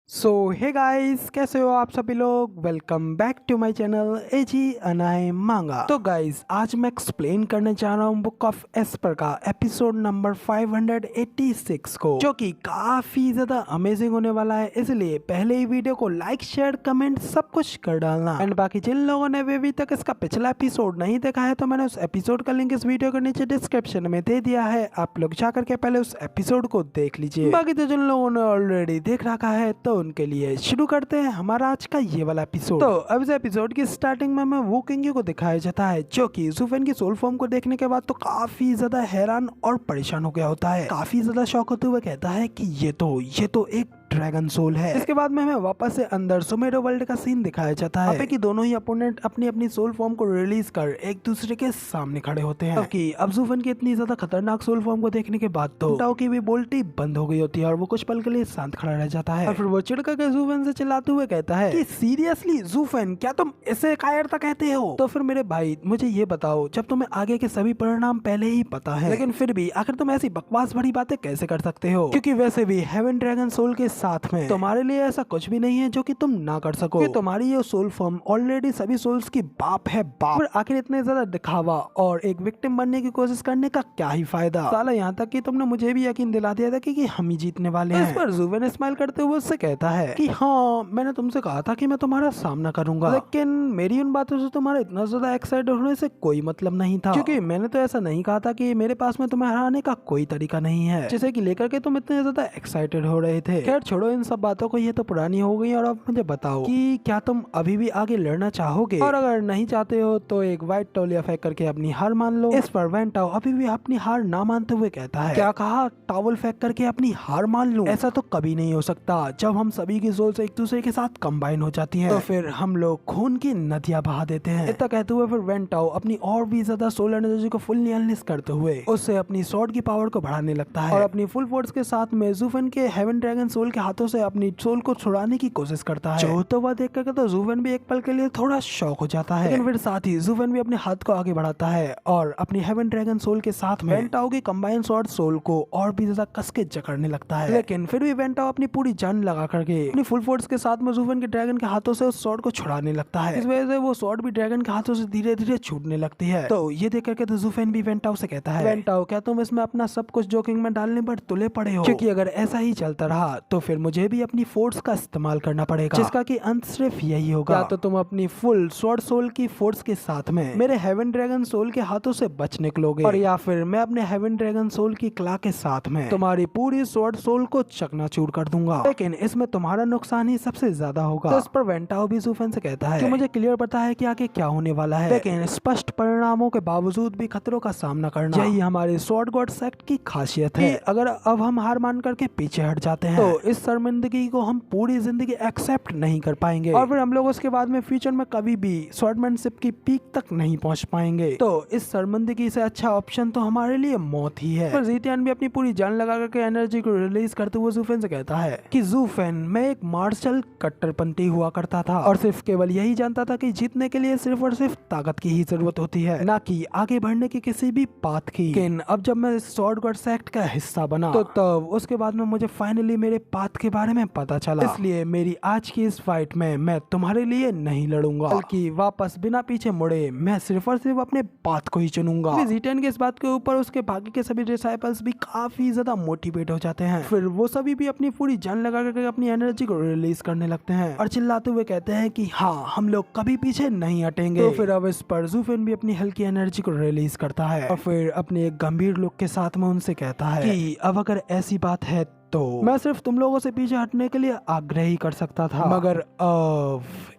सो hey guys, कैसे हो आप सभी लोग। Welcome back to my channel एजी अनाए मांगा। तो गाइस, आज मैं एक्सप्लेन करने जा रहा हूँ बुक ऑफ एस्पर का एपिसोड नंबर 586 को, जो कि काफी ज्यादा अमेजिंग होने वाला है। इसलिए पहले ही वीडियो को लाइक शेयर कमेंट सब कुछ कर डालना। एंड बाकी जिन लोगों ने अभी तक इसका पिछला एपिसोड नहीं देखा है तो मैंने उस एपिसोड का लिंक इस वीडियो के नीचे डिस्क्रिप्शन में दे दिया है, आप लोग जा करके पहले उस एपिसोड को देख लीजिए। बाकी तो जिन लोगों ने ऑलरेडी देख रखा है तो उनके लिए शुरू करते हैं हमारा आज का ये वाला एपिसोड। तो अब इस एपिसोड की स्टार्टिंग में हमें वो किंग को दिखाया जाता है, जो कि ज़ुफेन की सोल फॉर्म को देखने के बाद तो काफी ज्यादा हैरान और परेशान हो गया होता है। काफी ज्यादा शॉक होते हुए कहता है कि ये तो एक ड्रैगन सोल है। इसके बाद में हमें वापस से अंदर सुमेरो वर्ल्ड का सीन दिखाया जाता है कि दोनों ही अपोनेंट अपनी अपनी सोल फॉर्म को रिलीज कर एक दूसरे के सामने खड़े होते हैं। कि अब ज़ुफेन की इतनी ज्यादा खतरनाक सोल फॉर्म को देखने के बाद तो टाओ की भी बोलती बंद हो गई होती है और वो कुछ पल के लिए शांत खड़ा रह जाता है। और फिर वो चिढ़कर के ज़ुफेन से चिल्लाते हुए कहता है कि सीरियसली ज़ुफेन, क्या तुम इसे कायरता कहते हो? तो फिर मेरे भाई मुझे ये बताओ, जब तुम्हें आगे के सभी परिणाम पहले ही पता है, लेकिन फिर भी आखिर तुम ऐसी बकवास भरी बातें कैसे कर सकते हो? क्योंकि वैसे भी हेवन ड्रैगन सोल के साथ में तुम्हारे लिए ऐसा कुछ भी नहीं है जो कि तुम ना कर सको, कि तुम्हारी ये सोल फॉर्म ऑलरेडी सभी सोल्स की बाप है बाप। और आखिर इतने ज्यादा दिखावा और एक विक्टिम बनने की कोशिश करने का क्या ही फायदा? साला यहाँ तक कि तुमने मुझे भी यकीन दिला दिया था कि हम ही जीतने वाले हैं। इस पर ज़ुफेन स्माइल करते हुए उससे कहता है कि हाँ, मैंने तुमसे कहा था कि मैं तुम्हारा सामना करूंगा, लेकिन मेरी उन बातों से तुम्हारा इतना ज्यादा एक्साइटेड होने से कोई मतलब नहीं था, क्योंकि मैंने तो ऐसा नहीं कहा था कि मेरे पास में तुम्हें हराने का कोई तरीका नहीं है जिसे कि लेकर के तुम इतने ज्यादा एक्साइटेड हो रहे थे। खैर छोड़ो इन सब बातों को, ये तो पुरानी हो गई। और अब मुझे बताओ कि क्या तुम अभी भी आगे लड़ना चाहोगे? और अगर नहीं चाहते हो तो एक व्हाइट टोलिया फेंक करके अपनी हार मान लो। इस पर वैन टाओ अभी भी अपनी हार ना मानते हुए कहता है, क्या कहा? टॉवल फेंक करके अपनी हार मान लूं? ऐसा तो कभी नहीं हो सकता। जब हम सभी की सोल्स एक दूसरे के साथ कंबाइन हो जाती हैं तो फिर हम लोग खून की नदियां बहा देते हैं। इतना कहते हुए फिर वैन टाओ अपनी और भी ज्यादा सोल एनर्जी को फुल अनलिस्ट करते हुए उससे अपनी स्वॉर्ड की पावर को बढ़ाने लगता है और अपनी फुल फोर्स के साथ में ज़ुफेन के हेवन ड्रैगन सोल के हाथों से अपनी सोल को छुड़ाने की कोशिश करता है। जो तो वह देख करके तो ज़ुफेन भी एक पल के लिए थोड़ा शॉक हो जाता है, लेकिन फिर साथ ही ज़ुफेन भी अपने हाथ को आगे बढ़ाता है और अपनी हेवन ड्रैगन सोल के साथ में वैन टाओ की कंबाइन स्वॉर्ड सोल को और भी ज्यादा कस के जकड़ने लगता है। लेकिन फिर भी वैन टाओ अपनी पूरी जान लगा करके अपनी फुल फोर्स के साथ में ज़ुफेन के ड्रैगन के हाथों से उस स्वॉर्ड को छुड़ाने लगता है। इस वजह से वो स्वॉर्ड भी ड्रैगन के हाथों से धीरे धीरे छूटने लगती है। तो ये देख करके तो ज़ुफेन भी वैन टाओ से कहता है, वैन टाओ, क्या तुम इसमें अपना सब कुछ जोकिंग में डालने पर तुले पड़े हो? क्योंकि अगर ऐसा ही चलता रहा तो फिर मुझे भी अपनी फोर्स का इस्तेमाल करना पड़ेगा, जिसका कि अंत सिर्फ यही होगा, या तो तुम अपनी फुल स्वॉर्ड सोल की फोर्स के साथ में मेरे हेवन ड्रैगन सोल के हाथों से बच निकलोगे, और या फिर मैं अपने हेवन ड्रैगन सोल की क्ला के साथ में तुम्हारी पूरी स्वॉर्ड सोल को चकनाचूर कर दूंगा, लेकिन इसमें तुम्हारा नुकसान ही सबसे ज्यादा होगा। तो इस पर वैन टाओ भी ज़ुफेन से कहता है कि मुझे क्लियर पता है कि आगे क्या होने वाला है, लेकिन स्पष्ट परिणामों के बावजूद भी खतरों का सामना करना, यही हमारे स्वॉर्ड गॉड सेक्ट की खासियत है। अगर अब हम हार मान करके पीछे हट जाते हैं तो इस शर्मिंदगी को हम पूरी जिंदगी एक्सेप्ट नहीं कर पाएंगे और फिर हम लोग उसके बाद में फ्यूचर में कभी भी स्वॉर्डमैनशिप की पीक तक नहीं पहुंच पाएंगे। तो इस शर्मिंदगी से अच्छा ऑप्शन तो हमारे लिए मौत ही है। पर ज़िटियन भी अपनी पूरी जान लगा करके एनर्जी को रिलीज करते हुए ज़ुफेन से कहता है कि ज़ुफेन, मैं एक मार्शल कट्टरपंथी हुआ करता था और सिर्फ केवल यही जानता था कि जीतने के लिए सिर्फ और सिर्फ ताकत की ही जरूरत होती है, ना कि आगे बढ़ने की किसी भी पाथ की। लेकिन अब जब मैं स्वॉर्ड गॉड सेक्ट का हिस्सा बना तो तब उसके बाद में मुझे फाइनली मेरे पाथ के बारे में पता चला। इसलिए मेरी आज की इस फाइट में मैं तुम्हारे लिए नहीं लड़ूंगा, बल्कि वापस बिना पीछे मुड़े मैं सिर्फ और सिर्फ अपने पाथ को ही चुनूंगा। ज़िटियन के इस बात के ऊपर उसके बाकी के सभी डिसाइपल्स भी काफी ज्यादा मोटिवेट हो जाते हैं। फिर वो सभी भी अपनी पूरी जान लगा करके अपनी एनर्जी को रिलीज करने लगते हैं और चिल्लाते हुए कहते हैं कि हाँ, हम लोग कभी पीछे नहीं हटेंगे। तो फिर अब इस पर ज़ुफेन भी अपनी हल्की एनर्जी को रिलीज करता है और फिर अपने एक गंभीर लुक के साथ में उनसे कहता है कि अब अगर ऐसी बात है तो मैं सिर्फ तुम लोगों से पीछे हटने के लिए आग्रह ही कर सकता था, मगर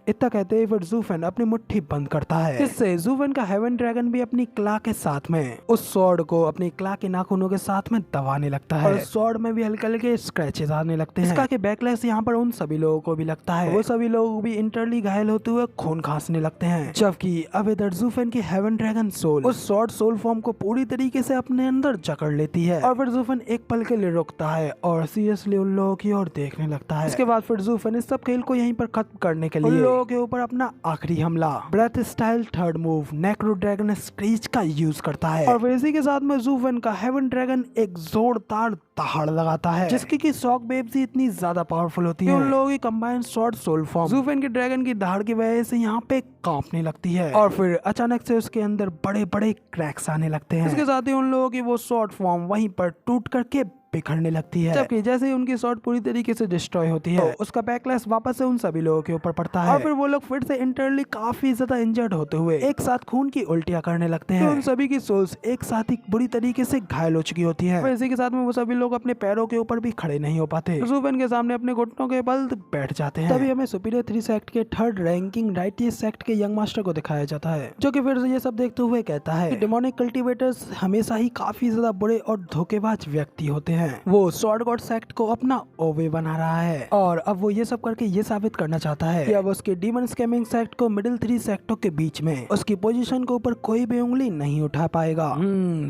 इतना कहते ही फिर ज़ुफेन अपनी मुट्ठी बंद करता है। इससे ज़ुफेन का हेवन ड्रैगन भी अपनी क्ला के साथ में उस स्वॉर्ड को अपनी क्ला के नाखूनों के साथ में दबाने लगता है और स्वॉर्ड में भी हल्के हल्के स्क्रैचेस आने लगते हैं। इसका के बैकलैश यहाँ पर उन सभी लोगों को भी लगता है। वो सभी लोग भी इंटरली घायल होते हुए खून खांसने लगते हैं, जबकि अब इधर ज़ुफेन की हेवन ड्रैगन सोल उस स्वॉर्ड सोल फॉर्म को पूरी तरीके से अपने अंदर जकड़ लेती है और फिर ज़ुफेन एक पल के लिए रुकता है और सीरियसली उन लोगों की ओर देखने लगता है। इसके बाद फिर ज़ुफेन इस सब खेल को यहीं पर खत्म करने के लिए लोगों के ऊपर अपना आखिरी हमला breath style third move necro dragon screech का यूज करता है और फिर इसी के साथ में ज़ूफेन का हेवन ड्रैगन एक जोरदार दहाड़ लगाता है जिसकी की शॉक वेव्स ही इतनी ज्यादा पावरफुल होती है उन लोगों की कंबाइंड शॉर्ट सोल फॉर्म ज़ूफेन के ड्रैगन की दहाड़ की वजह से यहाँ पे कांपने लगती है और फिर अचानक से उसके अंदर बड़े बड़े क्रैक्स आने लगते हैं। इसके साथ ही उन लोगों की वो शॉर्ट फॉर्म वहीं पर टूट करके बिखरने लगती है जबकि जैसे ही उनकी शॉट पूरी तरीके से डिस्ट्रॉय होती है तो उसका बैकलैश वापस से उन सभी लोगों के ऊपर पड़ता है और फिर वो लोग फिर से इंटरनली काफी ज्यादा इंजर्ड होते हुए एक साथ खून की उल्टियां करने लगते हैं। तो उन सभी की सोल्स एक साथ ही बुरी तरीके से घायल हो चुकी होती है। इसी के साथ में वो सभी लोग अपने पैरों के ऊपर भी खड़े नहीं हो पाते, ज़ूफेन के सामने अपने घुटनों के बल बैठ जाते हैं। तभी हमें सुपीरियर 3 सेक्ट के थर्ड रैंकिंग राइटियस सेक्ट के यंग मास्टर को दिखाया जाता है जो कि फिर ये सब देखते हुए कहता है कि डेमोनिक कल्टीवेटर्स हमेशा ही काफी ज्यादा बुरे और धोखेबाज व्यक्ति होते हैं। वो स्वॉर्ड गॉड सेक्ट को अपना ओवे बना रहा है और अब वो ये सब करके ये साबित करना चाहता है कि अब उसके डीमन स्कैमिंग सेक्ट को मिडिल 3 सेक्टों के बीच में उसकी पोजीशन के ऊपर कोई भी उंगली नहीं उठा पाएगा।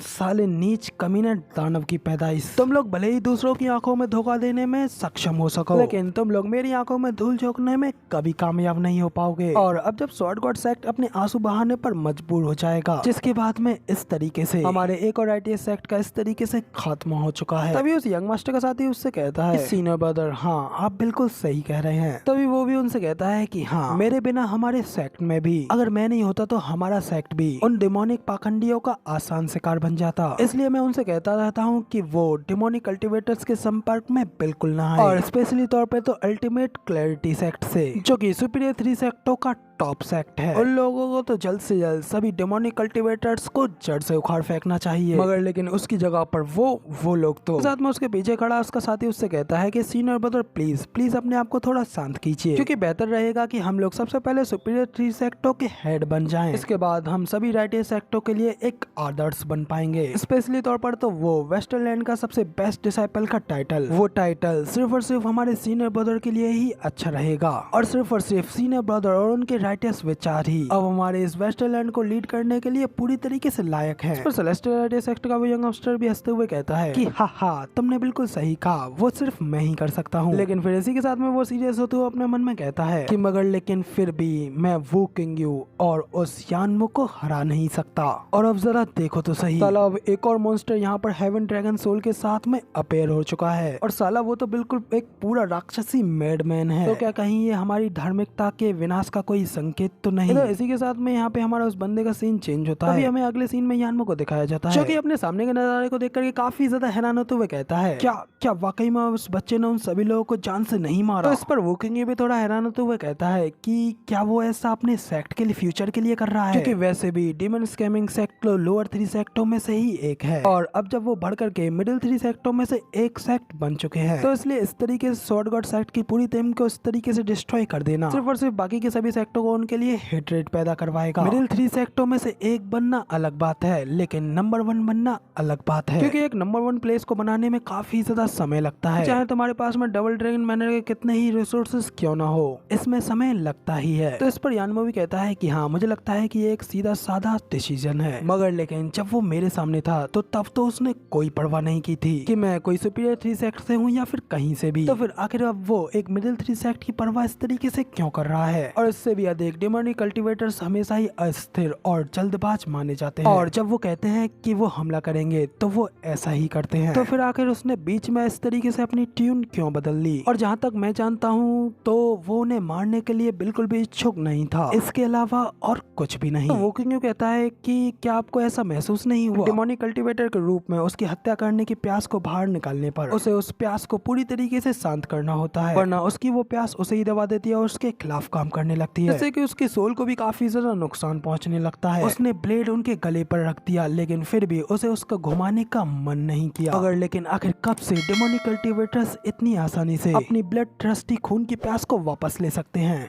साले नीच कमीने दानव की पैदाइश। तुम लोग भले ही दूसरों की आंखों में धोखा देने में सक्षम हो सको लेकिन तुम लोग मेरी आंखों में धूल झोंकने में कभी कामयाब नहीं हो पाओगे। और अब जब स्वॉर्ड गॉड सेक्ट अपने आंसू बहाने पर मजबूर हो जाएगा जिसके बाद में इस तरीके से हमारे एक और राइटियस सेक्ट का इस तरीके से खात्मा हो चुका है। तभी उस यंग मास्टर का साथ ही उससे कहता है सीनियर ब्रदर हाँ आप बिल्कुल सही कह रहे हैं। तभी वो भी उनसे कहता है कि हाँ मेरे बिना हमारे सेक्ट में भी अगर मैं नहीं होता तो हमारा सेक्ट भी उन डिमोनिक पाखंडियों का आसान शिकार बन जाता। इसलिए मैं उनसे कहता रहता हूँ कि वो डिमोनिक कल्टीवेटर्स के संपर्क में बिल्कुल ना आए और स्पेशली तौर पे तो अल्टीमेट क्लैरिटी सेक्ट से जो कि सुपीरियर 3 सेक्टों का टॉप सेक्ट है। उन लोगों को तो जल्द से जल्द सभी डेमोनिक कल्टीवेटर्स को जड़ से उखाड़ फेंकना चाहिए मगर लेकिन उसकी जगह पर वो लोग तो साथ में उसके पीछे खड़ा उसका साथी उससे कहता है कि सीनियर ब्रदर प्लीज अपने आप को थोड़ा शांत कीजिए क्योंकि बेहतर रहेगा कि हम लोग सबसे पहले सुपीरियर 3 सेक्टों के हेड बन जाएं। इसके बाद हम सभी राइटियस सेक्टों के लिए एक आदर्श बन पाएंगे। स्पेशली तौर पर तो वो वेस्टरलैंड का सबसे बेस्ट डिसाइपल का टाइटल वो टाइटल सिर्फ और सिर्फ हमारे सीनियर ब्रदर के लिए ही अच्छा रहेगा और सिर्फ सीनियर ब्रदर और उनके राइटियस विचार ही अब हमारे इस वेस्टरलैंड को लीड करने के लिए पूरी तरीके से लायक है। पर सेलेस्टियल राइटियस सेक्ट का वो यंग मास्टर भी हंसते हुए कहता है कि हाँ तुमने बिल्कुल सही कहा वो सिर्फ मैं ही कर सकता हूँ। लेकिन फिर इसी के साथ में वो सीरियस होते हुए अपने मन में कहता है कि मगर लेकिन फिर भी मैं वो किंग यू और उस यानमो को हरा नहीं सकता। और अब जरा देखो तो सही साला अब एक और मॉन्स्टर यहाँ पर हेवन ड्रैगन सोल के साथ में अपेयर हो चुका है और साला वो तो बिल्कुल एक पूरा राक्षसी मैडमैन है। तो क्या कहीं ये हमारी धार्मिकता के विनाश का कोई संकेत तो नहीं। तो इसी के साथ में यहाँ पे हमारा उस बंदे का सीन चेंज होता है। अभी हमें अगले सीन में यानमो को दिखाया जाता है जो कि अपने सामने के नजारे को देख करके काफी ज्यादा हैरान होते हुए कहता है क्या वाकई में उस बच्चे ने उन सभी लोगों को जान से नहीं मारा। तो इस पर वोकिंग भी थोड़ा हैरान होते हुए कहता है कि क्या वो ऐसा अपने सेक्ट के लिए फ्यूचर के लिए कर रहा है क्योंकि वैसे भी डीमन स्कैमिंग सेक्ट लोअर 3 सेक्टों में से ही एक है और अब जब वो बढ़ करके मिडिल 3 सेक्टों में से एक सेक्ट बन चुके हैं तो इसलिए इस तरीके से स्वॉर्ड गॉड सेक्ट की पूरी टीम को इस तरीके से डिस्ट्रॉय कर देना सिर्फ और सिर्फ बाकी के सभी सेक्टों को उनके लिए हेट्रेड पैदा करवाएगा। मिडिल 3 सेक्टों में से एक बनना अलग बात है लेकिन नंबर 1 बनना अलग बात है क्योंकि एक नंबर 1 प्लेस को बनाने में काफी ज्यादा समय लगता है। चाहे तुम्हारे पास में डबल ड्रैगन मैनर के कितने ही रिसोर्सेज क्यों ना हो इसमें समय लगता ही है। तो इस पर यानमो भी कहता है कि हाँ मुझे लगता है कि ये एक सीधा साधा डिसीजन है मगर लेकिन जब वो मेरे सामने था तो तब तो उसने कोई परवाह नहीं की थी कि मैं कोई सुपीरियर 3 सेक्ट से हूँ या फिर कहीं से भी। तो फिर आखिर अब वो एक मिडिल 3 सेक्ट की परवाह इस तरीके से क्यों कर रहा है। और इससे भी अधिक डेमोनिक कल्टीवेटर्स हमेशा ही अस्थिर और जल्दबाज माने जाते हैं और जब वो कहते हैं कि वो हमला करेंगे तो वो ऐसा ही करते हैं। तो फिर आखिर उसने बीच में इस तरीके से अपनी ट्यून क्यों बदल ली। और जहाँ तक मैं जानता हूँ तो वो उन्हें मारने के लिए बिल्कुल भी इच्छुक नहीं था, इसके अलावा और कुछ भी नहीं। तो वो क्यों कहता है कि क्या आपको ऐसा महसूस नहीं हुआ डेमोनिक कल्टीवेटर के रूप में उसकी हत्या करने की प्यास को बाहर निकालने पर उसे उस प्यास को पूरी तरीके से शांत करना होता है वरना उसकी वो प्यास उसे ही दबा देती है और उसके खिलाफ काम करने लगती है जिससे कि उसकी सोल को भी काफी ज्यादा नुकसान पहुंचने लगता है। उसने ब्लेड उनके गले पर रख दिया लेकिन फिर भी उसे उसको घुमाने का मन नहीं किया। अगर लेकिन आखिर कब से डेमोनिक कल्टीवेटर्स इतनी आसानी से अपनी ब्लड थ्रस्टी खून की प्यास को वापस ले सकते हैं।